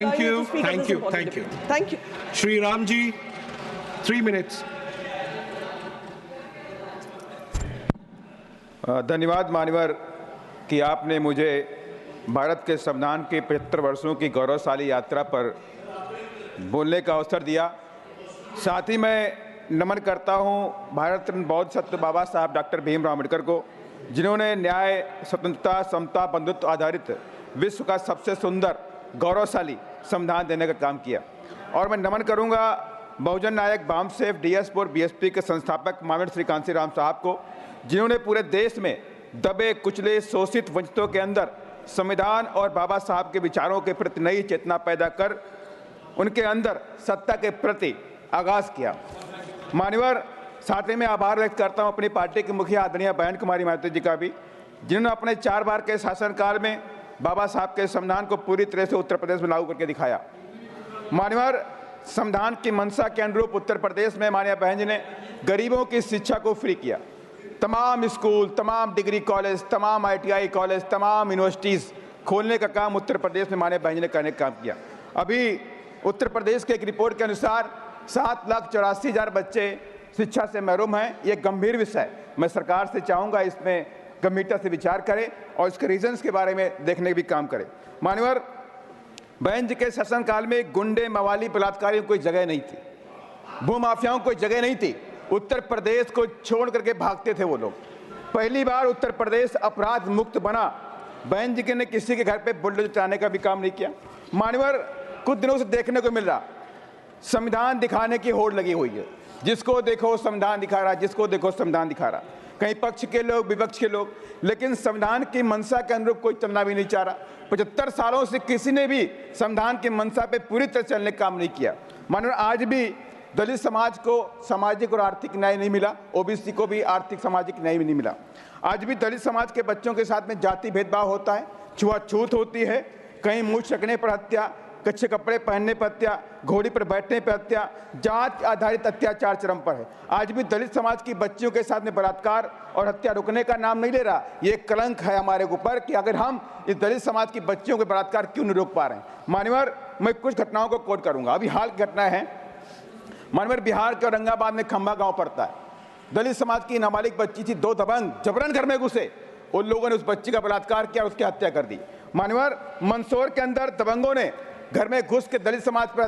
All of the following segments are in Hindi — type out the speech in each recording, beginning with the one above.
Thank you. Thank you. Thank you. Thank you. Shri Ramji, 3 minutes. धन्यवाद मान्यवर कि आपने मुझे भारत के संविधान के 75 वर्षों की गौरवशाली यात्रा पर बोलने का अवसर दिया। साथ ही मैं नमन करता हूं भारत रत्न बौद्ध सत्य बाबा साहब डॉक्टर भीमराव अम्बेडकर को, जिन्होंने न्याय, स्वतंत्रता, समता, बंधुत्व आधारित विश्व का सबसे सुंदर गौरवशाली संविधान देने का काम किया। और मैं नमन करूंगा बहुजन नायक बामसेफ DS4 BSP के संस्थापक माननीय श्री कांसी राम साहब को, जिन्होंने पूरे देश में दबे कुचले शोषित वंचितों के अंदर संविधान और बाबा साहब के विचारों के प्रति नई चेतना पैदा कर उनके अंदर सत्ता के प्रति आगाज किया। मान्यवर, साथ ही मैं आभार व्यक्त करता हूं अपनी पार्टी की मुखिया आदरणीय बहन कुमारी मायावती जी का भी, जिन्होंने अपने 4 बार के शासनकाल में बाबा साहब के संविधान को पूरी तरह से उत्तर प्रदेश में लागू करके दिखाया। मान्यवर, संविधान की मंशा के अनुरूप उत्तर प्रदेश में माननीय बहन जी ने गरीबों की शिक्षा को फ्री किया। तमाम स्कूल, तमाम डिग्री कॉलेज, तमाम ITI कॉलेज, तमाम यूनिवर्सिटीज़ खोलने का काम उत्तर प्रदेश में माननीय बहन जी ने करने का काम किया। अभी उत्तर प्रदेश के एक रिपोर्ट के अनुसार 7,84,000 बच्चे शिक्षा से महरूम हैं। ये गंभीर विषय है। मैं सरकार से चाहूँगा इसमें गंभीरता से विचार करें और इसके रीजंस के बारे में देखने का भी काम करें। मान्यवर, बहन जी के शासनकाल में गुंडे, मवाली, बलात्कारियों को कोई जगह नहीं थी, भूमाफियाओं को कोई जगह नहीं थी। उत्तर प्रदेश को छोड़ करके भागते थे वो लोग। पहली बार उत्तर प्रदेश अपराध मुक्त बना। बहन जी ने किसी के घर पे बुलडोजर चलाने का भी काम नहीं किया। मान्यवर, कुछ दिनों से देखने को मिल रहा संविधान दिखाने की होड़ लगी हुई है। जिसको देखो संविधान दिखा रहा, जिसको देखो संविधान दिखा रहा, कहीं पक्ष के लोग, विपक्ष के लोग, लेकिन संविधान की मंशा के अनुरूप कोई चलना भी नहीं चाह रहा। 75 सालों से किसी ने भी संविधान की मंशा पे पूरी तरह चलने का काम नहीं किया। मानो आज भी दलित समाज को सामाजिक और आर्थिक न्याय नहीं मिला, OBC को भी आर्थिक सामाजिक न्याय नहीं मिला। आज भी दलित समाज के बच्चों के साथ में जाति भेदभाव होता है, छुआछूत होती है, कहीं मुंह चकने पर हत्या, कच्चे कपड़े पहनने पर हत्या, घोड़ी पर बैठने पर हत्या, जात आधारित अत्याचार चरम पर है। आज भी दलित समाज की बच्चियों के साथ में बलात्कार और हत्या रुकने का नाम नहीं ले रहा। ये कलंक है हमारे ऊपर कि अगर हम इस दलित समाज की बच्चियों के बलात्कार क्यों नहीं रोक पा रहे हैं। मान्यवर, मैं कुछ घटनाओं को कोट करूंगा। अभी हाल की घटना है मान्यवर, बिहार के औरंगाबाद में खंबा गांव पड़ता है। दलित समाज की नाबालिग बच्ची थी, 2 दबंग जबरन घर में घुसे, उन लोगों ने उस बच्ची का बलात्कार किया और उसकी हत्या कर दी। मान्यवर, मंदसौर के अंदर दबंगों ने घर में घुस के दलित समाज पर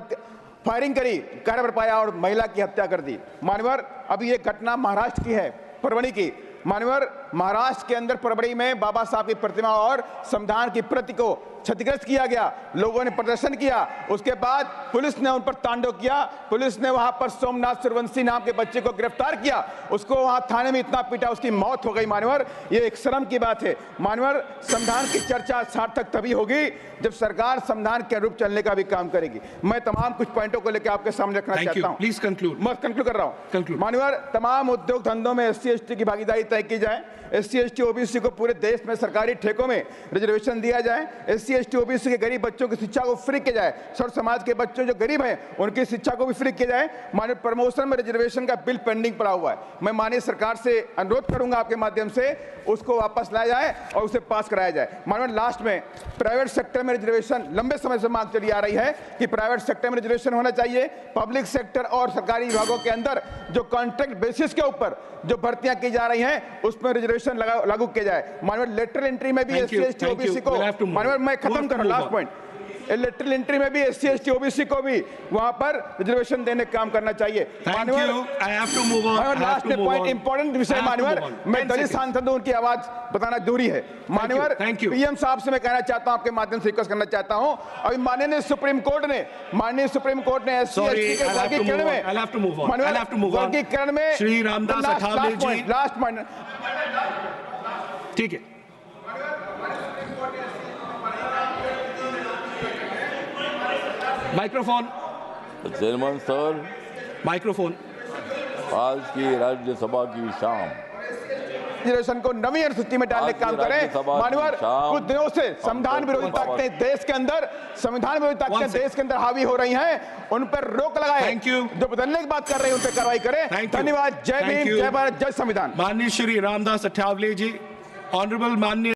फायरिंग करी, कार पाया और महिला की हत्या कर दी। मान्यवर, अभी ये घटना महाराष्ट्र की है, परवणी की। मान्यवर, महाराष्ट्र के अंदर परवणी में बाबा साहब की प्रतिमा और संविधान की प्रति को क्षतिग्रस्त किया गया। लोगों ने प्रदर्शन किया, उसके बाद पुलिस ने उन पर तांडव किया। पुलिस ने वहां पर सोमनाथ सूर्यवंशी नाम के बच्चे को गिरफ्तार किया, उसको वहां थाने में इतना पीटा, उसकी मौत हो गई। मान्यवर, ये एक शर्म की बात है। मान्यवर, संविधान की चर्चा सार्थक तभी होगी जब सरकार संविधान के अनुरूप चलने का भी काम करेगी। मैं तमाम कुछ पॉइंटों को लेकर आपके सामने रखना चाहता हूँ। Please conclude. मैं कंक्लूड कर रहा हूँ। मान्यवर, तमाम उद्योग धंधों में SC ST की भागीदारी तय की जाए। SC ST OBC को पूरे देश में सरकारी ठेकों में रिजर्वेशन दिया जाए। SC ST OBC के गरीब बच्चों की शिक्षा को फ्री किया जाए। सर्व समाज के बच्चों जो गरीब हैं उनकी शिक्षा को भी फ्री किया जाए। माननीय प्रमोशन में रिजर्वेशन का बिल पेंडिंग पड़ा हुआ है। मैं माननीय सरकार से अनुरोध करूंगा आपके माध्यम से उसको वापस लाया जाए और उसे पास कराया जाए। माननीय, लास्ट में प्राइवेट सेक्टर में रिजर्वेशन लंबे समय से मांग चली आ रही है कि प्राइवेट सेक्टर में रिजर्वेशन होना चाहिए। पब्लिक सेक्टर और सरकारी विभागों के अंदर जो कॉन्ट्रैक्ट बेसिस के ऊपर जो भर्तियां की जा रही हैं उसमें रिजर्वेशन लागू किया जाए। माननीय, लेटरल एंट्री में भी SC ST OBC को, माननीय मैं खत्म कर रहा हूं, लास्ट पॉइंट, लेटरल एंट्री में भी SC ST OBC को भी वहां पर रिजर्वेशन देने का काम करना चाहिए। लास्ट पॉइंट, इंपॉर्टेंट विषय मान्यवर, मैं दलित सांसद हूं, उनकी आवाज बताना जरूरी है। मान्यवर, PM साहब से मैं कहना चाहता हूं, आपके माध्यम से रिक्वेस्ट करना चाहता हूं, अभी माननीय सुप्रीम कोर्ट ने SC ST के वर्गीकरण में श्री रामदास अठावले जी, लास्ट पॉइंट, ठीक है, माइक्रोफोन, चेयरमैन सर, माइक्रोफोन। आज की राज्यसभा की शाम रिजर्वेशन को नवी अनुसूची में डालने का काम करें। मान्यवर, कुछ दिनों से संविधान विरोधी ताकतें देश के अंदर, संविधान विरोधी ताकतें देश के अंदर हावी हो रही हैं, उन पर रोक लगाए। जो बदलने की बात कर रहे हैं उन पर कार्रवाई करें। धन्यवाद। जय भीम, जय भारत, जय संविधान। माननीय श्री रामदास अठावले जी, ऑनरेबल माननीय